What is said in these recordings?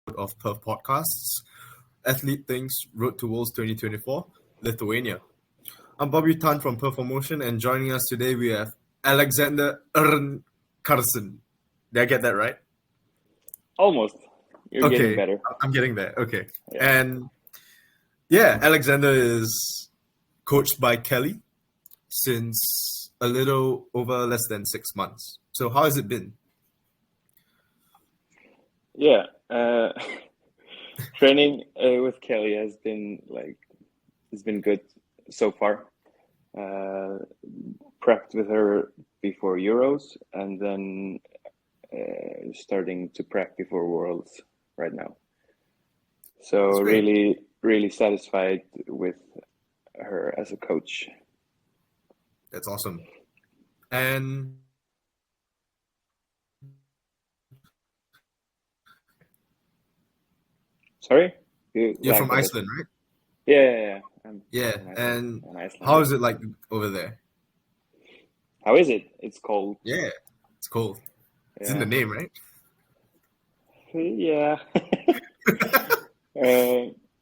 of Perth Podcasts, Athlete Things Road to Worlds 2024, Lithuania. I'm Bobby Tan from Perth Motion, and joining us today we have Alexander Örn Kárason. Did I get that right? Almost. You're getting better. I'm getting there. Okay. Yeah. And yeah, Alexander is coached by Kelly since a little over less than 6 months. So how has it been? Yeah. Training with Kelly has been good so far. Prepped with her before Euros and then starting to prep before Worlds right now. So really, really satisfied with her as a coach. That's awesome. And sorry? You're from Iceland, right? Yeah. Yeah. And how is it like over there? How is it? It's cold. Yeah, it's cold. It's in the name, right? Yeah.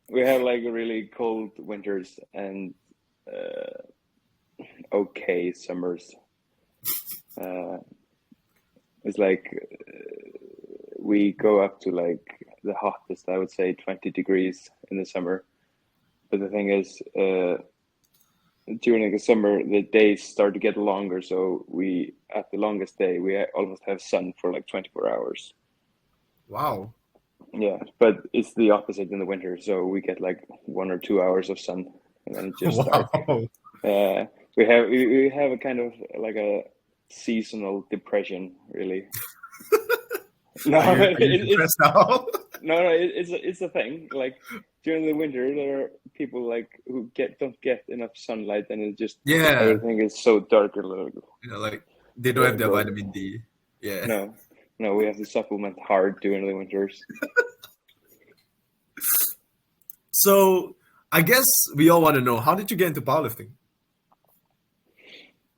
We have like really cold winters and okay summers. It's like we go up to like the hottest, I would say 20 degrees in the summer. But the thing is, during the summer, the days start to get longer. So we, at the longest day, we almost have sun for like 24 hours. Wow. Yeah, but it's the opposite in the winter. So we get like 1 or 2 hours of sun and then it just starts. We have a kind of like a seasonal depression, really. No, are you depressed now? No, it's a thing. Like during the winter, there are people like who don't get enough sunlight, and it just everything is so dark. Like they don't have their vitamin D. Yeah. No, we have to supplement hard during the winters. So I guess we all want to know, how did you get into powerlifting?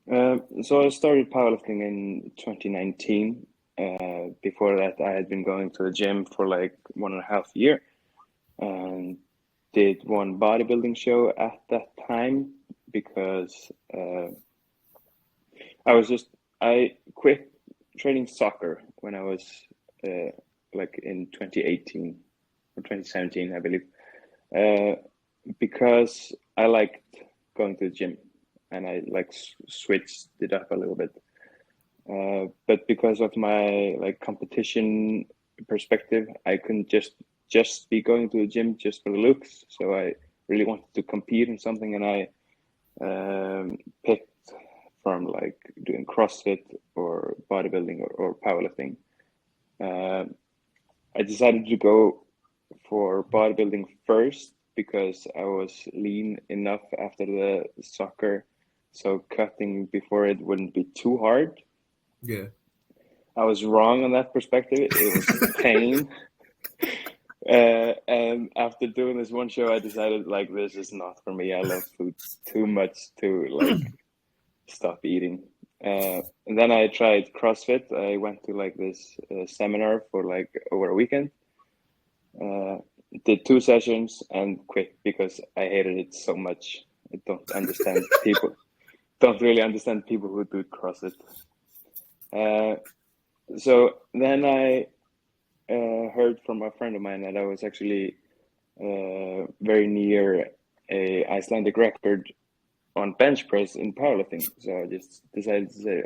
So I started powerlifting in 2019. Before that, I had been going to the gym for like 1.5 years and did one bodybuilding show at that time because I quit training soccer when I was like in 2018 or 2017, I believe, because I liked going to the gym and I like switched it up a little bit. But because of my like competition perspective, I couldn't just be going to the gym just for the looks. So I really wanted to compete in something, and I picked from like doing CrossFit or bodybuilding or powerlifting. I decided to go for bodybuilding first because I was lean enough after the soccer, so cutting before it wouldn't be too hard. Yeah, I was wrong on that perspective. It was pain. And after doing this one show, I decided like this is not for me. I love food too much to like stop eating. And then I tried CrossFit. I went to like this seminar for like over a weekend. Did 2 sessions and quit because I hated it so much. I don't understand people. Don't really understand people who do CrossFit. So then I heard from a friend of mine that I was actually very near a Icelandic record on bench press in powerlifting. So I just decided to say,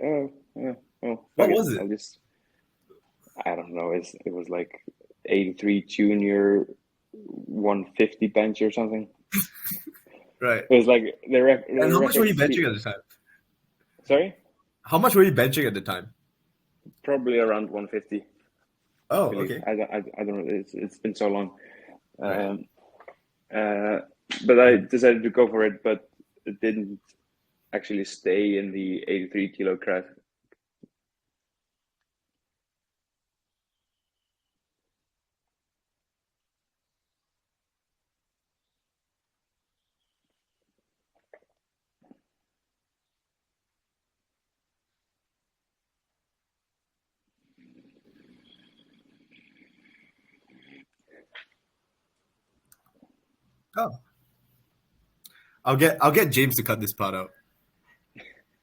what was it? I don't know. It was like 83 junior 150 bench or something. Right. It was like the record. And how much were you benching at the time? Sorry? How much were you benching at the time? Probably around 150. Oh, okay. I don't know. It's been so long. Right. But I decided to go for it, but it didn't actually stay in the 83 kilo class. Oh, I'll get James to cut this part out.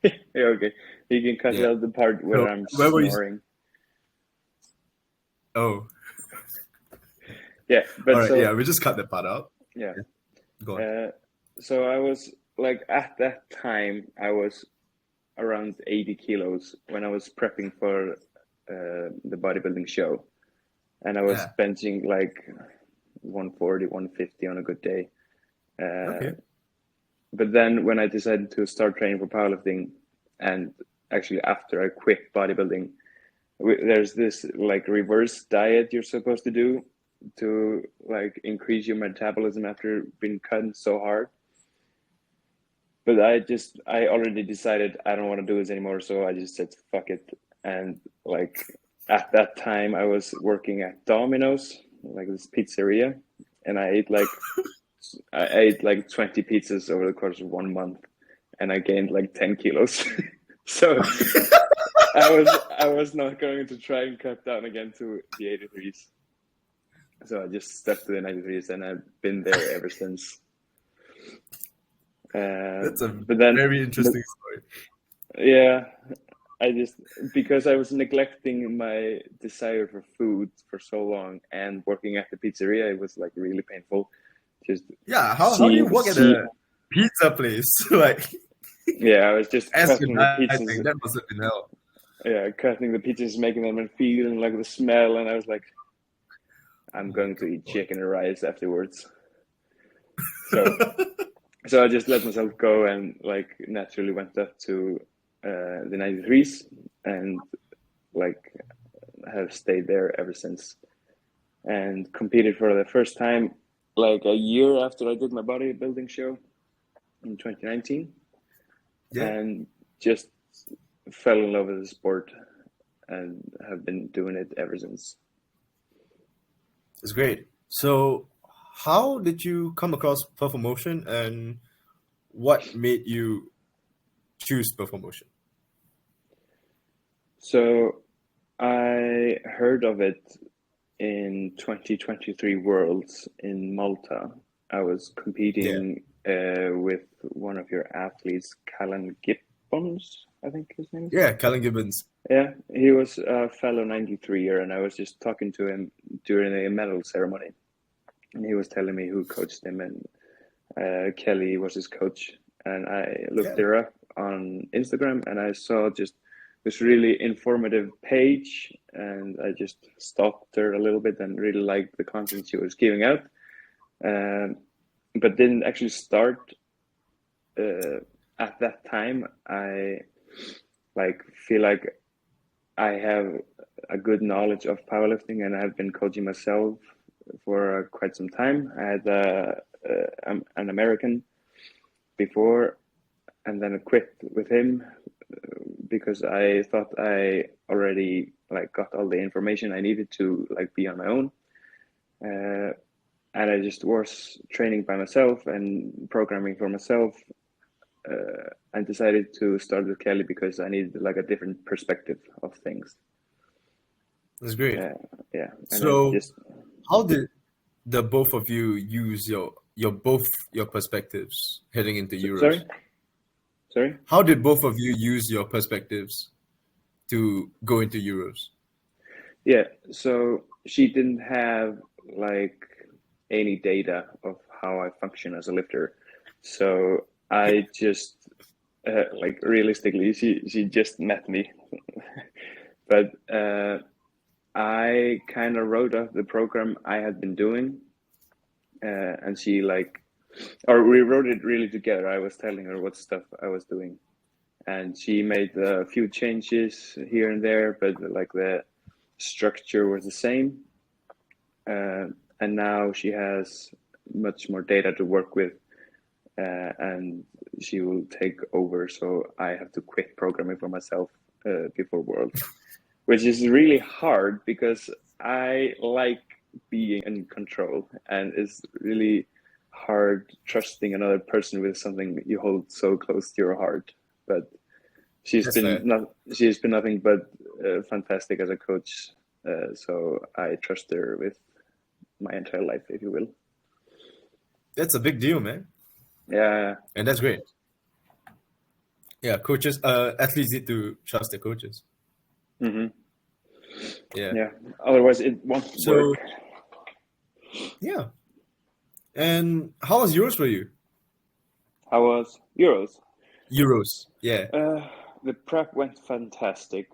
Yeah, okay. You can cut Yeah. out the part where So, I'm where were you? snoring. Oh, Yeah, all but right. so Yeah, we just cut that part out. yeah. Go on. So I was like at that time I was around 80 kilos when I was prepping for the bodybuilding show, and I was Yeah. benching like 140, 150 on a good day. Okay. But then when I decided to start training for powerlifting, and actually after I quit bodybuilding, there's this like reverse diet you're supposed to do to like increase your metabolism after being cutting so hard. But I already decided I don't want to do this anymore, so I just said fuck it. And like at that time I was working at Domino's, like this pizzeria, and I ate like 20 pizzas over the course of 1 month, and I gained like 10 kilos. So I was not going to try and cut down again to the 83s. So I just stuck to the 93s, and I've been there ever since. That's a But then, very interesting story. yeah, because I was neglecting my desire for food for so long and working at the pizzeria, it was like really painful. Just Yeah. How do you work at a pizza place? Like, yeah, I was just as you're cutting the dieting, pizzas. that must have been hell. Yeah, cutting the pizzas, making them and feeling like the smell, and I was like, I'm going to eat chicken and rice afterwards. So I just let myself go and like naturally went up to the 93s and like have stayed there ever since, and competed for the first time like a year after I did my bodybuilding show in 2019, Yeah. and just fell in love with the sport and have been doing it ever since. It's great. So, how did you come across Performotion, and what made you choose Performotion? So I heard of it in 2023 Worlds in Malta. I was competing with one of your athletes, Callan Gibbons, I think his name is. Yeah, Callan Gibbons. Yeah, he was a fellow 93-year, and I was just talking to him during a medal ceremony, and he was telling me who coached him, and Kelly was his coach, and I looked her up on Instagram, and I saw just this really informative page, and I just stalked her a little bit and really liked the content she was giving out, but didn't actually start at that time. I feel like I have a good knowledge of powerlifting, and I have been coaching myself for quite some time. I had an American before, and then I quit with him because I thought I already like got all the information I needed to like be on my own, and I just was training by myself and programming for myself, and decided to start with Kelly because I needed like a different perspective of things. That's great. Yeah. And so, how did the both of you use your perspectives heading into Euros? Sorry? How did both of you use your perspectives to go into Euros? Yeah, so she didn't have like any data of how I function as a lifter. So I just like realistically, she just met me, but I kind of wrote up the program I had been doing, and she we wrote it really together. I was telling her what stuff I was doing, and she made a few changes here and there, but like the structure was the same. And now she has much more data to work with, and she will take over. So I have to quit programming for myself before Worlds, which is really hard because I like being in control, and it's really hard trusting another person with something you hold so close to your heart. But she's been nothing but fantastic as a coach. So I trust her with my entire life, if you will. That's a big deal, man. Yeah. And that's great. Yeah, coaches, athletes need to trust their coaches. Mm-hmm. Yeah. Yeah. Otherwise, it won't work. Yeah. And how was Euros for you? How was Euros? Euros, yeah. The prep went fantastic.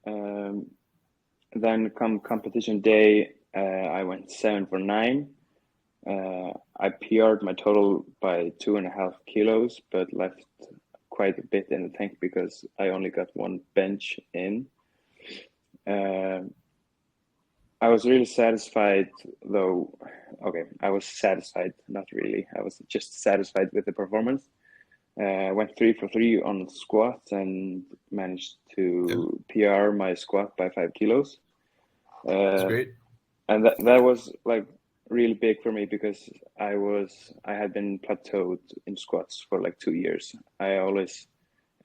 Then come competition day, I went 7 for 9. I PR'd my total by 2.5 kilos, but left quite a bit in the tank because I only got one bench in. I was really satisfied, though. Okay, I was satisfied, not really. I was just satisfied with the performance. Went 3 for 3 on squat and managed to PR my squat by 5 kilos. That's great. And that was like really big for me because I had been plateaued in squats for like 2 years. I always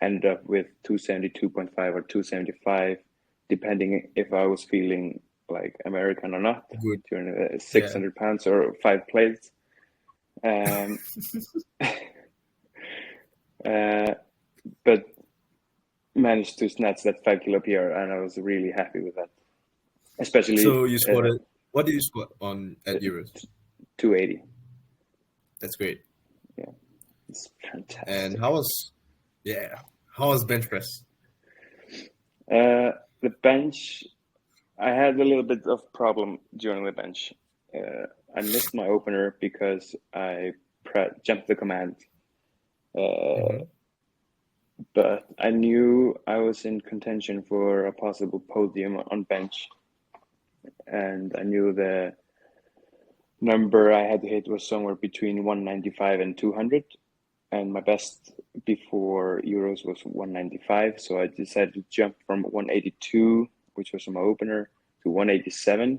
ended up with 272.5 or 275, depending if I was feeling like American or not. Good. During 600 pounds or 5 plates. But managed to snatch that 5 kilo PR, and I was really happy with that. Especially. So you squatted. What did you squat on at Euros? 280. That's great. Yeah, it's fantastic. And how was bench press? The bench, I had a little bit of problem during the bench. I missed my opener because I jumped the command. But I knew I was in contention for a possible podium on bench. And I knew the number I had to hit was somewhere between 195 and 200. And my best before Euros was 195. So I decided to jump from 182, which was my opener, to 187.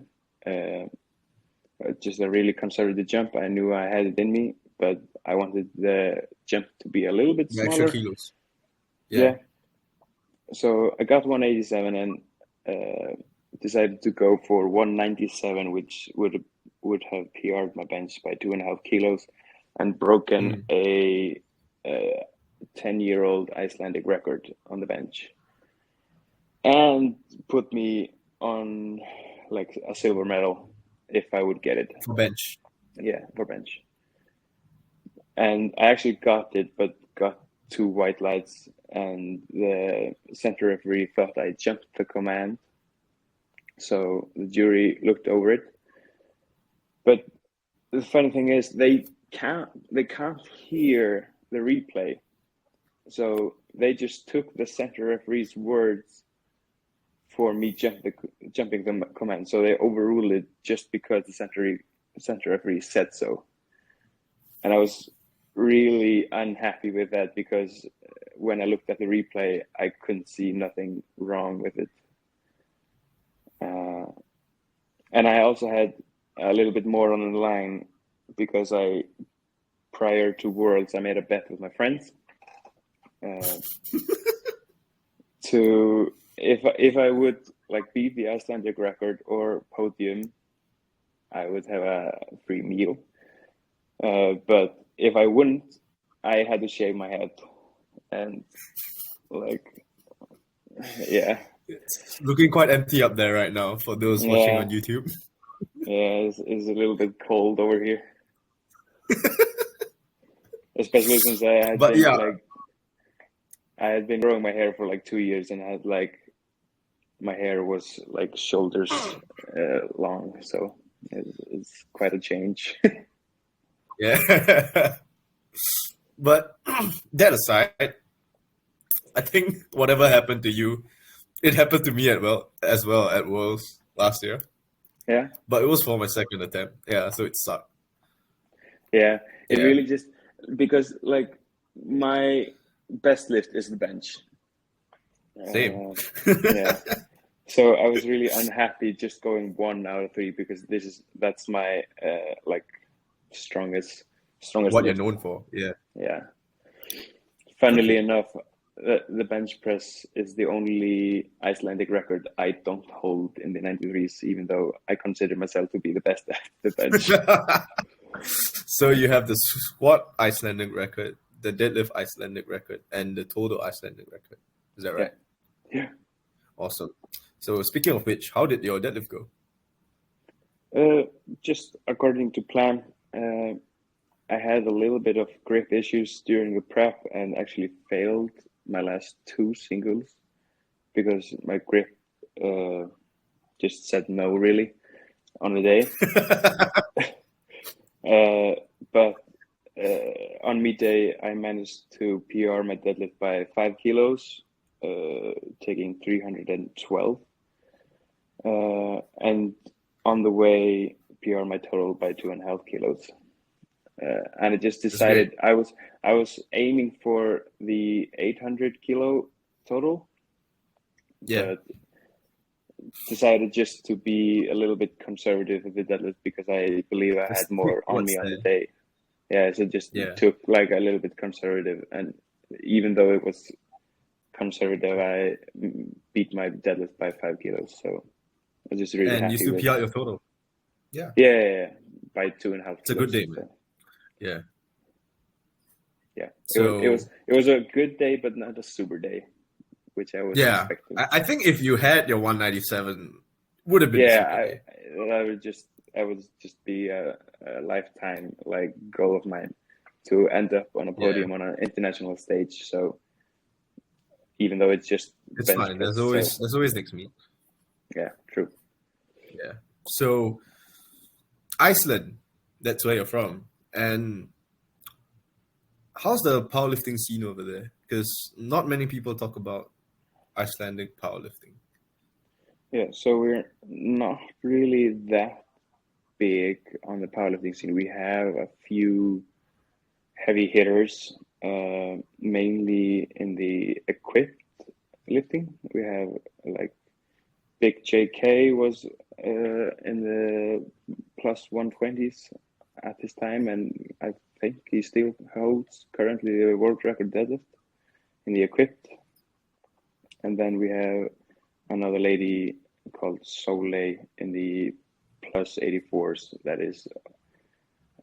Just a really conservative jump. I knew I had it in me, but I wanted the jump to be a little bit smaller. Extra kilos. Yeah. So I got 187 and decided to go for 197, which would have PR'd my bench by 2.5 kilos and broken a 10-year-old Icelandic record on the bench, and put me on like a silver medal if I would get it for bench. Yeah, for bench. And I actually got it, but got 2 white lights, and the center referee thought I jumped the command. So the jury looked over it. But the funny thing is they can't hear the replay. So they just took the center referee's words for me jumping the command. So they overruled it just because the center referee said so. And I was really unhappy with that because when I looked at the replay, I couldn't see nothing wrong with it. And I also had a little bit more on the line because prior to Worlds, I made a bet with my friends to if I would like beat the Icelandic record or podium, I would have a free meal. But if I wouldn't, I had to shave my head, and like, yeah. It's looking quite empty up there right now for those watching on YouTube. Yeah, it's a little bit cold over here. Especially since I had been growing my hair for like 2 years, and I had my hair was like shoulders long, so it's quite a change. Yeah. But that aside, I think whatever happened to you, it happened to me as well at Worlds last year. Yeah. But it was for my second attempt. Yeah, so it sucked. Yeah. It really just because like my best lift is the bench. Same. Yeah. So I was really unhappy just going 1 out of 3 because that's my like strongest what lift. you're known for. Yeah. Funnily enough, the bench press is the only Icelandic record I don't hold in the 93s, even though I consider myself to be the best at the bench. So you have the squat Icelandic record, the deadlift Icelandic record, and the total Icelandic record. Is that right? Yeah. Awesome. So speaking of which, how did your deadlift go? Just according to plan. I had a little bit of grip issues during the prep and actually failed my last 2 singles because my grip just said no really on the day. But on midday, I managed to PR my deadlift by 5 kilos, taking 312. And on the way, PR my total by 2.5 kilos. And I just decided I was aiming for the 800 kilo total. Yeah. But decided just to be a little bit conservative with the deadlift because I believe I had more on me on the day. Yeah, so just took like a little bit conservative, and even though it was conservative, I beat my deadlift by 5 kilos. So I was just really happy. And you still PR your total. Yeah. Yeah, by 2.5 kilos. It's a good day, man. So. Yeah. Yeah. So it was a good day, but not a super day, which I was expecting. I think if you had your 197, would have been a super day. I would just be a lifetime like goal of mine to end up on a podium on an international stage. So even though it's just fine. There's always next meet. Yeah, true. Yeah. So Iceland, that's where you're from. And how's the powerlifting scene over there? Because not many people talk about Icelandic powerlifting. Yeah, so we're not really that big on the powerlifting scene. We have a few heavy hitters, mainly in the equipped lifting. We have like Big JK was in the plus 120s at this time, and I think he still holds currently the world record deadlift in the equipped. And then we have another lady called Soleil in the plus 84s that is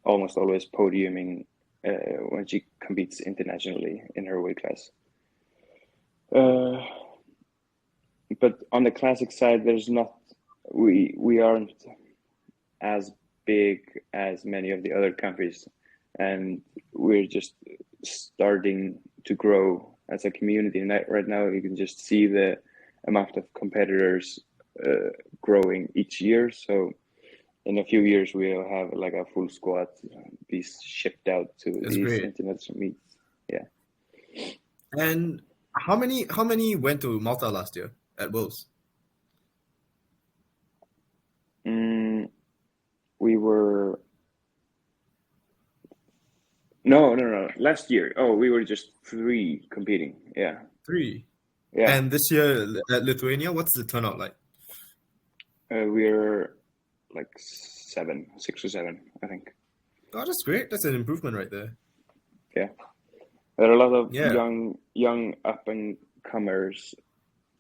almost always podiuming when she competes internationally in her weight class. But on the classic side, we aren't as big as many of the other countries, and we're just starting to grow as a community. And right now, you can just see the amount of competitors growing each year. So in a few years, we'll have like a full squad be shipped out to these international meets. Yeah. And how many went to Malta last year at Worlds? We were no. Last year, we were just 3 competing. Yeah, 3. Yeah. And this year at Lithuania, what's the turnout like? We're like 6 or 7, I think. Oh, that's great. That's an improvement right there. Yeah, there are a lot of young up and comers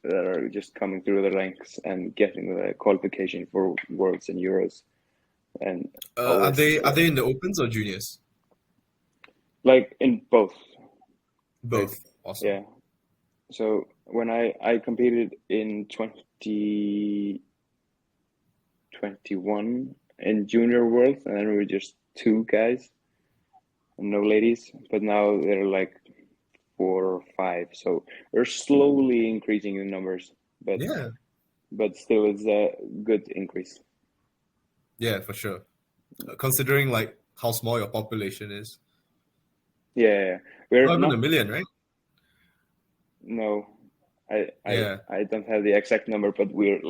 that are just coming through the ranks and getting the qualification for Worlds and Euros. And are they in the opens or juniors? Like in both. Both. Like, awesome. Yeah. So when I competed in 2021 in Junior Worlds, and then we were just 2 guys and no ladies. But now they're like 4 or 5. So we're slowly increasing in numbers. But still, it's a good increase. Yeah, for sure. Considering like how small your population is. Yeah, we're not even 1 million, right? No, I don't have the exact number, but we're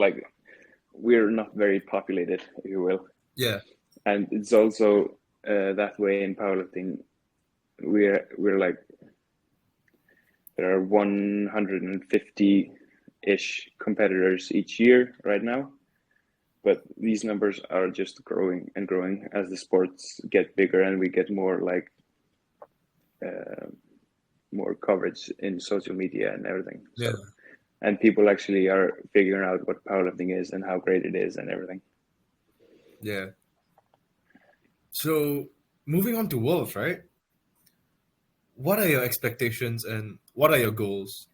not very populated, if you will. Yeah, and it's also that way in powerlifting. We're like there are 150-ish competitors each year right now. But these numbers are just growing and growing as the sports get bigger and we get more more coverage in social media and everything. Yeah. So, and people actually are figuring out what powerlifting is and how great it is and everything. Yeah. So moving on to Worlds, right? What are your expectations and what are your goals?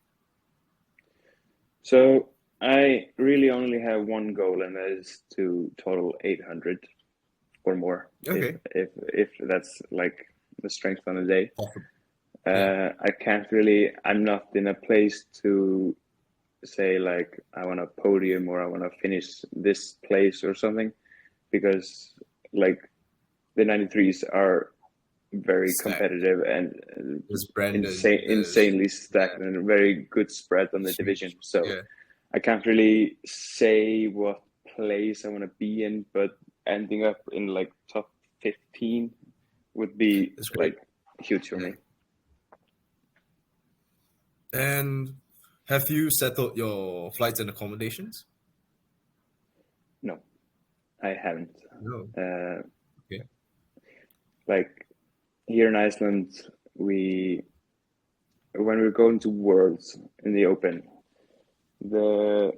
So I really only have one goal, and that is to total 800 or more. Okay. If that's like the strength on the day. Awesome. Yeah. I can't really. I'm not in a place to say like I want a podium or I want to finish this place or something, because like the 93s are very Stacked. competitive and There's Brandon. insanely stacked and a very good spread on the division. So yeah. I can't really say what place I want to be in, but ending up in like top 15 would be like huge for me. And have you settled your flights and accommodations? No, I haven't. No. Okay. Like here in Iceland, when we're going to Worlds in the Open, the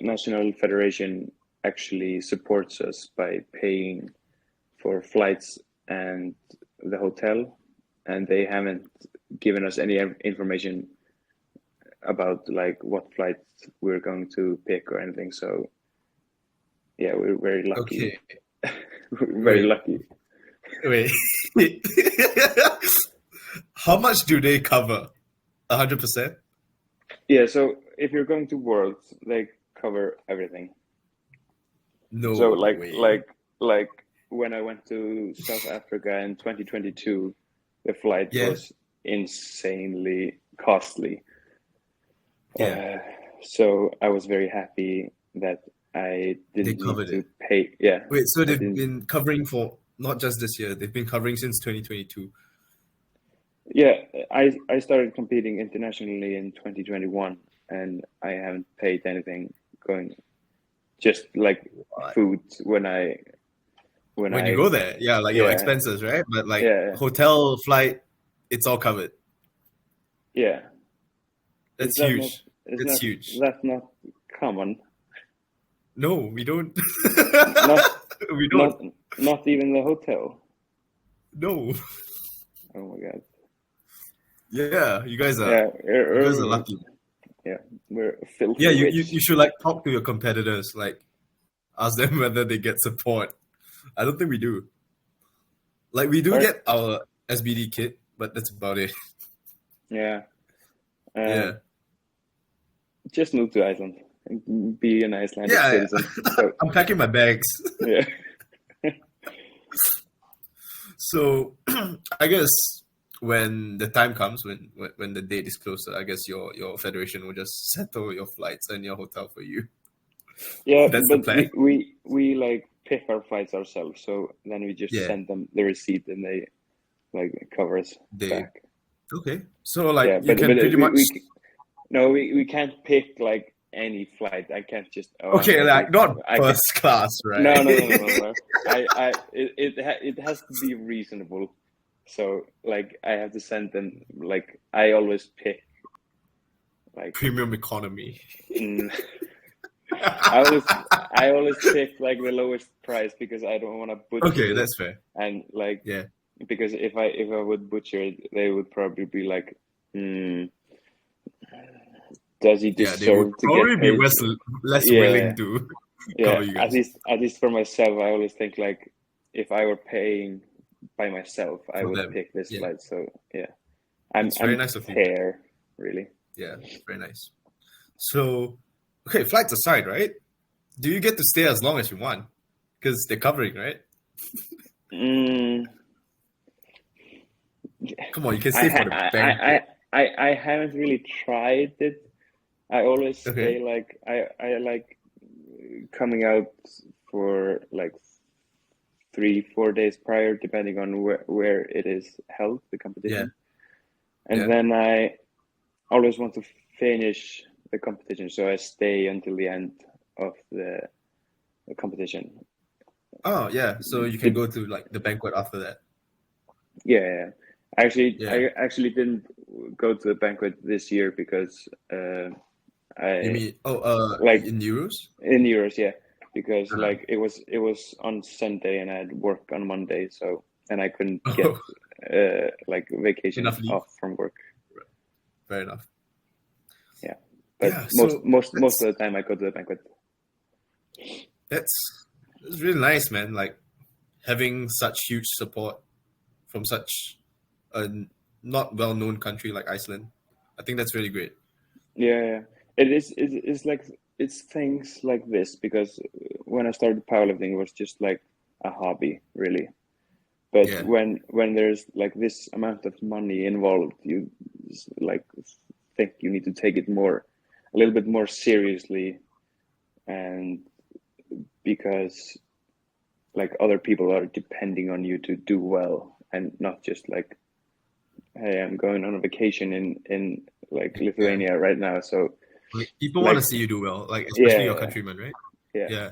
National Federation actually supports us by paying for flights and the hotel, and they haven't given us any information about like what flights we're going to pick or anything. So yeah, we're very lucky. Okay. We're very lucky. Wait. How much do they cover? 100%? Yeah, so if you're going to Worlds, they cover everything. No. So way. like when I went to South Africa in 2022, the flight was insanely costly. Yeah. So I was very happy that I didn't need to pay. Yeah. Wait, so they've been covering for not just this year, they've been covering since 2022. Yeah, I started competing internationally in 2021, and I haven't paid anything going, just like food when you go there. Yeah, like your expenses, right? But like hotel, flight, it's all covered. Yeah. That's huge. That's huge. That's not common. No, we don't. We don't. Not even the hotel. No. Oh my god. Yeah, you guys are. You guys are lucky. Yeah, we're filthy. Yeah, rich. you should like talk to your competitors, like ask them whether they get support. I don't think we do. Like we do get our SBD kit, but that's about it. Yeah. Yeah. Just move to Iceland and be an Icelandic citizen. So, I'm packing my bags. Yeah. So, I guess when the time comes, when the date is closer, I guess your federation will just settle your flights and your hotel for you. Yeah, that's but the plan. We like pick our flights ourselves, so then we just send them the receipt and they like cover us back. Okay, so like you can pretty much. We can't pick like any flight. I can't just. Okay, like not first class, right? No. It has to be reasonable. So like I have to send them. Like I always pick like premium economy. I always pick like the lowest price because I don't want to butcher. Okay, that's fair. And like because if I would butcher it, they would probably be like, does he deserve they would probably be less willing to cover you guys. At least for myself, I always think like if I were paying by myself, I would pick this flight. So I'm very nice of fair, really. Yeah, very nice. So, okay, flights aside, right? Do you get to stay as long as you want? Because they're covering, right? Come on, you can stay for the bank. I haven't really tried it. I always stay like I like coming out for like 3-4 days prior, depending on where it is held, the competition. And then I always want to finish the competition, so I stay until the end of the competition. Oh yeah, so you can go to like the banquet after that. Yeah. I actually didn't go to the banquet this year because you mean like in Euros? In Euros, yeah, because like it was on Sunday and I had work on Monday, so and I couldn't get like vacation Enough leave. off from work. Fair enough. Yeah, but Yeah, most of the time I go to the banquet. That's really nice, man. Like having such huge support from such a not well-known country like Iceland. I think that's really great. Yeah, it is. It's like it's things like this, because when I started powerlifting, it was just like a hobby, really. But Yeah. when there's like this amount of money involved, you like think you need to take it a little bit more seriously, and because like other people are depending on you to do well, and not just like, hey, I'm going on a vacation in like Lithuania right now, so Like, people like, want to see you do well, like especially your yeah, countrymen, right? yeah.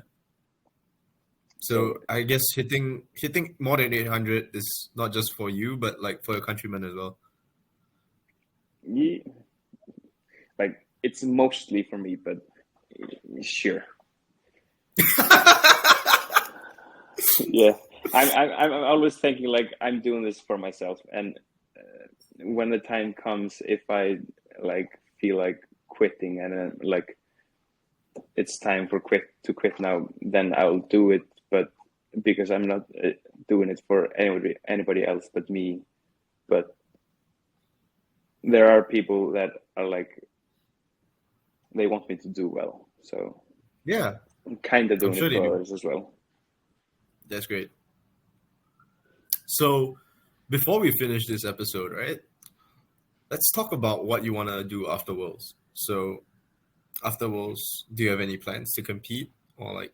So I guess hitting more than 800 is not just for you, but like for your countrymen as well. Yeah, like it's mostly for me, but sure. Yeah, I'm always thinking like I'm doing this for myself, and when the time comes, if I like feel like quitting and like it's time to quit now, then I'll do it. But because I'm not doing it for anybody else but me. But there are people that are like, they want me to do well, so Yeah, I'm kind of doing sure it they for do. others as well. That's great. So before we finish this episode, right? Let's talk about what you want to do after Worlds. So after Worlds, do you have any plans to compete, or like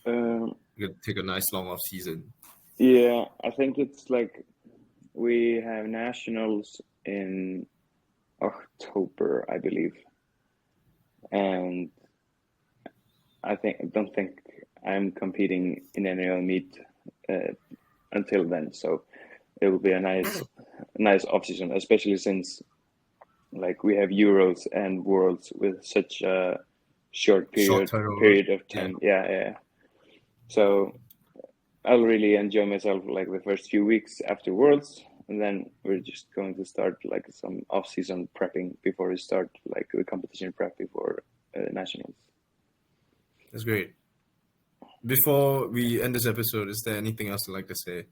you're gonna take a nice long off season? Yeah, I think it's like we have nationals in October, I believe, and I don't think I'm competing in any other meet until then. So it will be a nice off season, especially since like we have Euros and Worlds with such a short period of time. Yeah. So I'll really enjoy myself like the first few weeks after Worlds, and then we're just going to start like some off-season prepping before we start like the competition prep before nationals. That's great. Before we end this episode, is there anything else you'd like to say?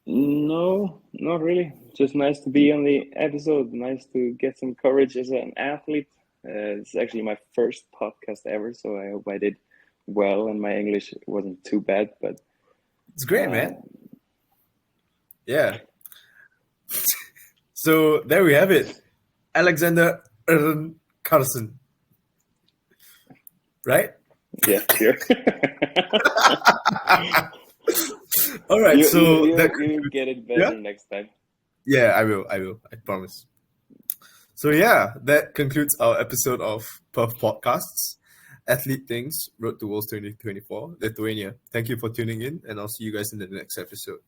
No, not really. Just nice to be on the episode. Nice to get some coverage as an athlete. It's actually my first podcast ever, so I hope I did well and my English wasn't too bad. But it's great, man. Yeah. So there we have it, Alexander Örn Kárason. Right? Yeah, sure. All right, you get it better next time. Yeah, I will. I promise. So yeah, that concludes our episode of Perth Podcasts, Athlete Things, Road to Worlds 2024, Lithuania. Thank you for tuning in, and I'll see you guys in the next episode.